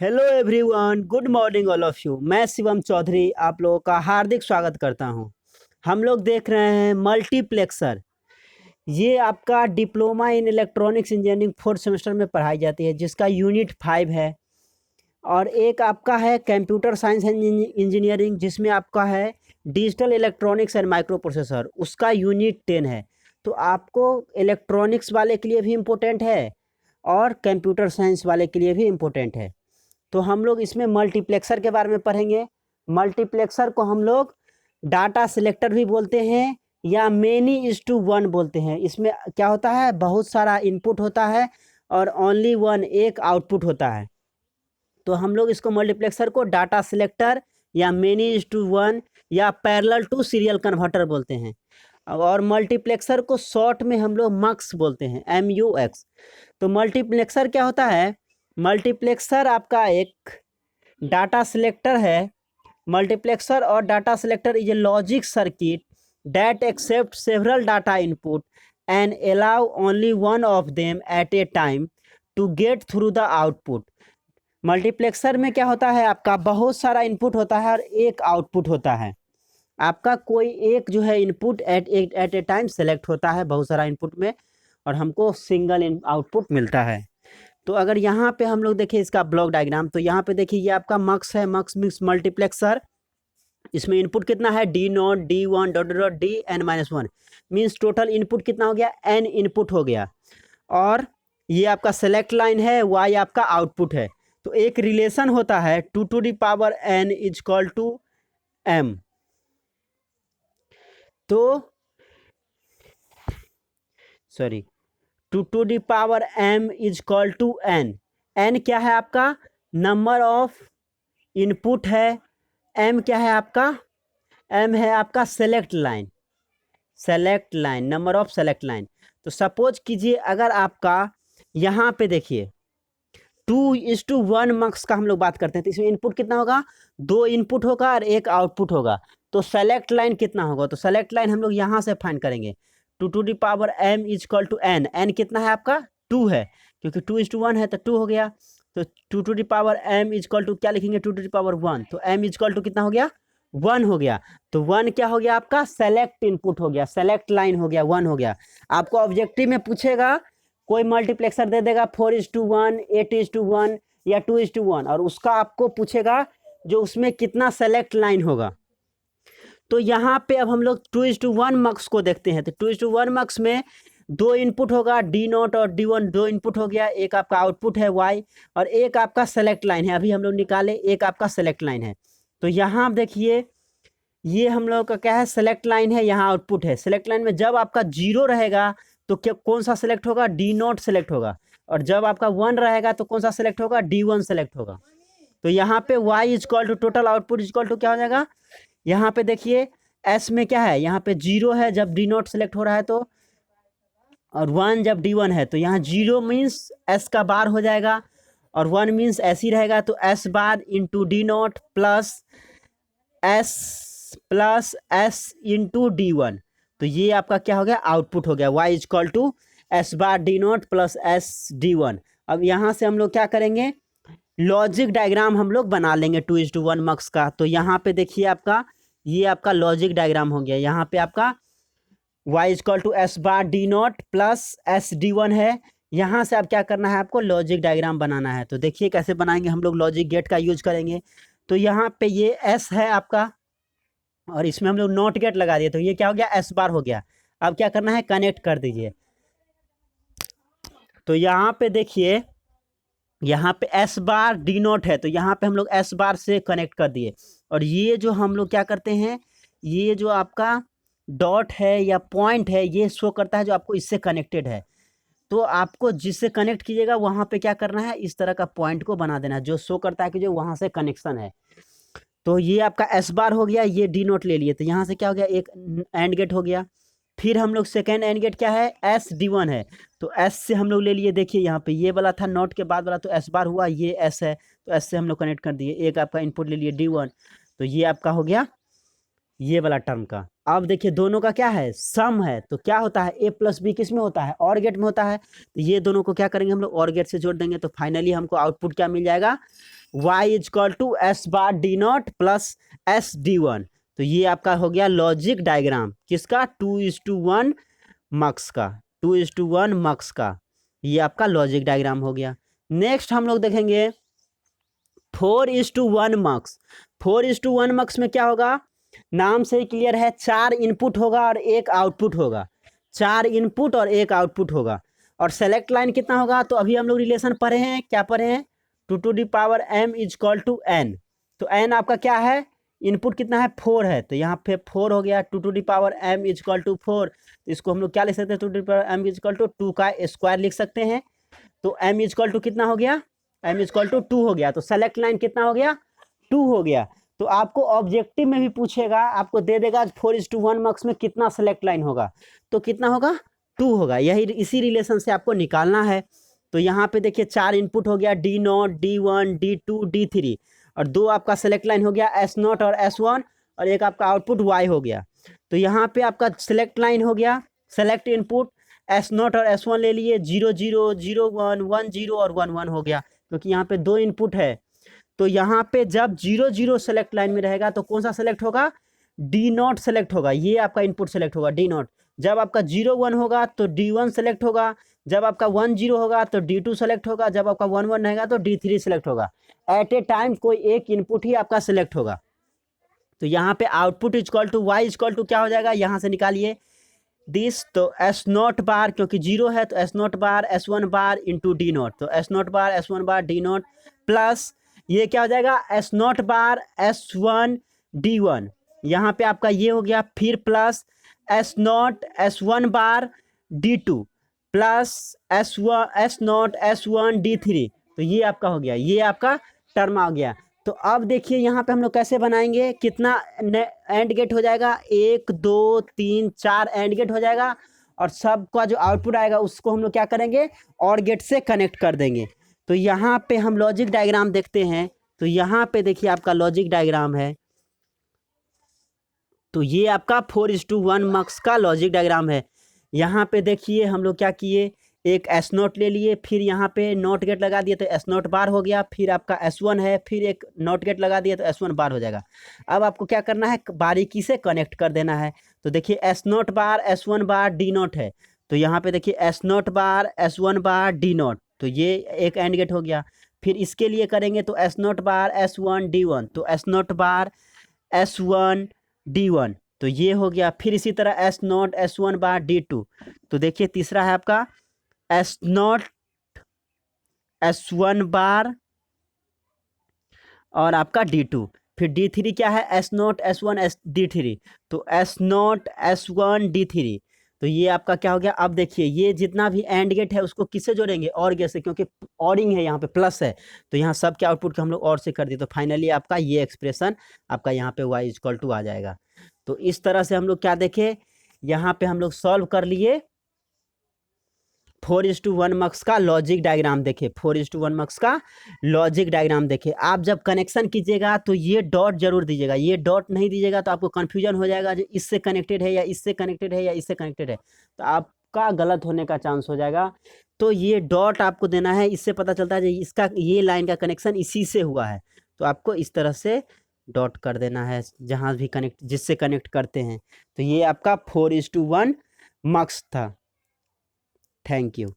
Hello everyone, good morning all of you. मैं शिवम चौधरी आप लोगों का हार्दिक स्वागत करता हूं। हम लोग देख रहे हैं मल्टीप्लेक्सर। ये आपका diploma in electronics engineering fourth semester में पढ़ाई जाती है, जिसका यूनिट 5 है। और एक आपका है कंप्यूटर साइंस एंड इंजीनियरिंग, जिसमें आपका है digital electronics and micro processor, उसका यूनिट 10 है। तो आपको इलेक्ट्रॉनिक्स वाले के लिए भी इम्पोर्टेंट है और कंप्यूटर साइंस वाले के लिए भी इम्पोर्टेंट है। तो हम लोग इसमें मल्टीप्लेक्सर के बारे में पढ़ेंगे। मल्टीप्लेक्सर को हम लोग डाटा सिलेक्टर भी बोलते हैं या मेनी इज टू वन बोलते हैं। इसमें क्या होता है, बहुत सारा इनपुट होता है और ओनली वन, एक आउटपुट होता है। तो हम लोग इसको मल्टीप्लेक्सर को डाटा सिलेक्टर या मेनी इज टू वन या पैरेलल टू सीरियल कन्वर्टर बोलते हैं। और मल्टीप्लेक्सर को शॉर्ट में हम लोग मक्स बोलते हैं, MUX। तो मल्टीप्लेक्सर क्या होता है? मल्टीप्लेक्सर आपका एक डाटा सिलेक्टर है। मल्टीप्लेक्सर और data selector is a logic circuit that accept several data input and allow only one of them at a time to get through the output. Multiplexer में क्या होता है, आपका बहुत सारा इनपुट होता है और एक आउटपुट होता है। आपका कोई एक जो है input at a time select होता है बहुत सारा इनपुट में, और हमको सिंगल आउटपुट मिलता है। तो अगर यहाँ पे हम लोग देखें इसका ब्लॉक डायग्राम, तो यहाँ पे देखिए ये आपका मक्स है, मक्स मिक्स मल्टीप्लेक्सर। इसमें इनपुट कितना है, D0 D1 dot dot D n-1 means total input कितना हो गया, n इनपुट हो गया। और ये आपका सेलेक्ट लाइन है, y आपका आउटपुट है। तो एक रिलेशन होता है 2 to the power n is equal to m। तो sorry, 2 to the power m is equal to n। n क्या है आपका, नंबर ऑफ इनपुट है। m क्या है आपका, m है आपका select line, select line, number of select line. तो सपोज कीजिए अगर आपका यहाँ पे देखिए 2:1 मक्स का हम लोग बात करते हैं, तो इसमें इनपुट कितना होगा, 2 इनपुट होगा और एक आउटपुट होगा। तो सेलेक्ट लाइन कितना होगा, तो सेलेक्ट लाइन हम लोग यहाँ से फाइंड करेंगे। 2 to the power m is equal to n। n कितना है आपका, 2 है, क्योंकि 2:1 है तो 2 हो गया। तो 2 to the power m is equal to क्या लिखेंगे, 2 to the power 1। तो m इज इक्वल टू कितना हो गया, 1 हो गया। तो 1 क्या हो गया आपका, सेलेक्ट इनपुट हो गया, सेलेक्ट लाइन हो गया, 1 हो गया। आपको ऑब्जेक्टिव में पूछेगा, कोई मल्टीप्लेक्सर दे देगा 4:1, 8:1 या 2:1, और उसका आपको पूछेगा जो उसमें कितना सेलेक्ट लाइन होगा। तो यहाँ पे अब हम लोग 2:1 मक्स को देखते हैं। तो 2:1 मक्स में 2 इनपुट होगा, D0 और D1, 2 इनपुट हो गया, एक आपका आउटपुट है Y, और एक आपका सेलेक्ट लाइन है। अभी हम लोग निकाले, एक आपका सेलेक्ट लाइन है। तो यहाँ आप देखिए, ये हम लोग का क्या है, सेलेक्ट लाइन है, यहाँ आउटपुट है। सेलेक्ट लाइन में जब आपका 0 रहेगा तो क्या, कौन सा सेलेक्ट होगा, D0 सेलेक्ट होगा। और जब आपका 1 रहेगा तो कौन सा सेलेक्ट होगा, D1 सेलेक्ट होगा। तो यहाँ पे y is equal to total output is equal to क्या हो जाएगा, यहाँ पे देखिए s में क्या है, यहाँ पे 0 है जब D0 सेलेक्ट हो रहा है तो, और 1 जब D1 है। तो यहाँ 0 मीन्स s का बार हो जाएगा और 1 मीन्स s ही रहेगा। तो s बार into D0 plus s into D1। तो ये आपका क्या हो गया, आउटपुट हो गया, y is equal to s bar D0 plus s D1। अब यहाँ से हम लोग क्या करेंगे, लॉजिक डायग्राम हम लोग बना लेंगे 2:1 मक्स का। तो यहाँ पे देखिए आपका, ये आपका लॉजिक डायग्राम हो गया। यहाँ पे आपका y is equal to s bar D0 plus s D1 है। यहाँ से अब क्या करना है, आपको लॉजिक डायग्राम बनाना है। तो देखिए कैसे बनाएंगे, हम लोग लॉजिक गेट का यूज करेंगे। तो यहाँ पे ये s है आपका, और इसमें हम लोग नॉट गेट लगा दिए, तो ये क्या हो गया, s बार हो गया। अब क्या करना है, कनेक्ट कर दीजिए। तो यहाँ पे देखिए, यहाँ पे s बार D0 है, तो यहाँ पे हम लोग s बार से कनेक्ट कर दिए। और ये जो हम लोग क्या करते हैं, ये जो आपका डॉट है या पॉइंट है, ये शो करता है जो आपको इससे कनेक्टेड है। तो आपको जिससे कनेक्ट कीजिएगा वहाँ पे क्या करना है, इस तरह का पॉइंट को बना देना है जो शो करता है कि जो वहाँ से कनेक्शन है। तो ये आपका s बार हो गया, ये D0 ले लिए, तो यहाँ से क्या हो गया, एक एंड गेट हो गया। फिर हम लोग सेकेंड एंड गेट क्या है, s D1 है, तो s से हम लोग ले लिए। देखिए यहाँ पे ये वाला था नॉट के बाद वाला, तो s बार हुआ, ये s है, तो s से हम लोग कनेक्ट कर दिए। एक आपका इनपुट ले लिए D1, तो ये आपका हो गया ये वाला टर्म का। अब देखिए दोनों का क्या है, सम है। तो क्या होता है, a प्लस बी किस में होता है, और गेट में होता है। तो ये दोनों को क्या करेंगे हम लोग, और गेट से जोड़ देंगे। तो फाइनली हमको आउटपुट क्या मिल जाएगा, Y is equal to S bar D naught plus S D one. तो ये आपका हो गया लॉजिक डायग्राम किसका, 2:1 मक्स का, 2:1 मक्स का, ये आपका लॉजिक डायग्राम हो गया। नेक्स्ट हम लोग देखेंगे 4:1 मक्स। 4:1 मक्स में क्या होगा, नाम से ही क्लियर है, 4 इनपुट होगा और 1 आउटपुट होगा, 4 इनपुट और 1 आउटपुट होगा। और सेलेक्ट लाइन कितना होगा, तो अभी हम लोग रिलेशन पढ़े हैं, क्या पढ़े हैं, 2m इजकल टू n। तो n आपका क्या है, इनपुट कितना है, 4 है, तो यहाँ पे 4 हो गया, 2m इजकल टू 4। तो इसको हम लोग क्या लिख सकते हैं, 2m इजकल टू 2 का स्क्वायर लिख सकते हैं। तो m इजकल टू कितना हो गया, m इजकल टू 2 हो गया। तो सेलेक्ट लाइन कितना हो गया, 2 हो गया। तो आपको ऑब्जेक्टिव में भी पूछेगा, आपको दे देगा 4:1 मार्क्स में कितना सेलेक्ट लाइन होगा, तो कितना होगा, 2 होगा। यही इसी रिलेशन से आपको निकालना है। तो यहाँ पे देखिए 4 इनपुट हो गया, D0, D1, D2, D3, और 2 आपका सेलेक्ट लाइन हो गया S0 और S1, और एक आपका आउटपुट Y हो गया। तो यहाँ पे आपका सेलेक्ट लाइन हो गया, सेलेक्ट इनपुट S0 और S1 ले लिए, 0 0 0 1 1 0 और 1 1 हो गया, क्योंकि यहाँ पे 2 इनपुट है। तो यहाँ पे जब 0 0 सेलेक्ट लाइन में रहेगा तो कौन सा सेलेक्ट होगा, D0 सेलेक्ट होगा, ये आपका इनपुट सेलेक्ट होगा D0। जब आपका 0 1 होगा तो D1 सेलेक्ट होगा, जब आपका 1 0 होगा तो D2 सेलेक्ट होगा, जब आपका 1 1 रहेगा तो D3 सेलेक्ट होगा। एट ए टाइम कोई एक इनपुट ही आपका सेलेक्ट होगा। तो यहाँ पे output is equal to Y is equal to क्या हो जाएगा, यहाँ से निकालिए दिस। तो S0 बार क्योंकि 0 है तो S0 बार S1 बार इंटू D0, तो S0 बार S1 बार D0 प्लस ये क्या हो जाएगा, S0 बार S1 D1, यहाँ पे आपका ये हो गया, फिर प्लस S0 S1 बार D2 plus S0 S1 D3। तो ये आपका हो गया, ये आपका टर्म आ गया। तो अब देखिए यहाँ पे हम लोग कैसे बनाएंगे, कितना एंड गेट हो जाएगा, 1 2 3 4 एंड गेट हो जाएगा, और सबका जो आउटपुट आएगा उसको हम लोग क्या करेंगे, और गेट से कनेक्ट कर देंगे। तो यहाँ पे हम लॉजिक डायग्राम देखते हैं। तो यहाँ पे देखिए आपका लॉजिक डायग्राम है। तो ये आपका 4:1 मक्स का लॉजिक डायग्राम है। यहाँ पे देखिए हम लोग क्या किए, एक S0 ले लिए, फिर यहाँ पे नॉट गेट लगा दिए तो S0 बार हो गया, फिर आपका S1 है, फिर एक नॉट गेट लगा दिए तो S1 बार हो जाएगा। अब आपको क्या करना है, बारीकी से कनेक्ट कर देना है। तो देखिए S0 बार S1 बार D0 है, तो यहाँ पे देखिए S0 बार S1 बार D0, तो ये एक एंड गेट हो गया। फिर इसके लिए करेंगे तो S0 बार S1 D1, तो S0 बार S1 D1, तो ये हो गया। फिर इसी तरह S0 S1 बार D2, तो देखिए तीसरा है आपका S0 S1 बार और आपका D2, फिर D3 क्या है, S0 S1 D3, तो S0 S1 D3, तो ये आपका क्या हो गया। अब देखिए ये जितना भी एंड गेट है उसको किससे जोड़ेंगे, और गेट से, क्योंकि ऑरिंग है, यहाँ पे प्लस है, तो यहाँ सब के आउटपुट को हम लोग और से कर दिए। तो फाइनली आपका ये एक्सप्रेशन आपका यहाँ पे y इजकल टू आ जाएगा। तो इस तरह से हम लोग क्या देखे, यहाँ पे हम लोग सॉल्व कर लिए 4:1 मक्स का लॉजिक डायग्राम देखे, 4:1 मक्स का लॉजिक डायग्राम देखे। आप जब कनेक्शन कीजिएगा तो ये डॉट जरूर दीजिएगा, ये डॉट नहीं दीजिएगा तो आपको कंफ्यूजन हो जाएगा, जो इससे कनेक्टेड है या इससे कनेक्टेड है या इससे कनेक्टेड है, तो आपका गलत होने का चांस हो जाएगा। तो ये डॉट आपको देना है, इससे पता चलता है इसका ये लाइन का कनेक्शन इसी से हुआ है, तो आपको इस तरह से डॉट कर देना है जहाँ भी कनेक्ट, जिससे कनेक्ट करते हैं। तो ये आपका 4:1 मक्स था। Thank you.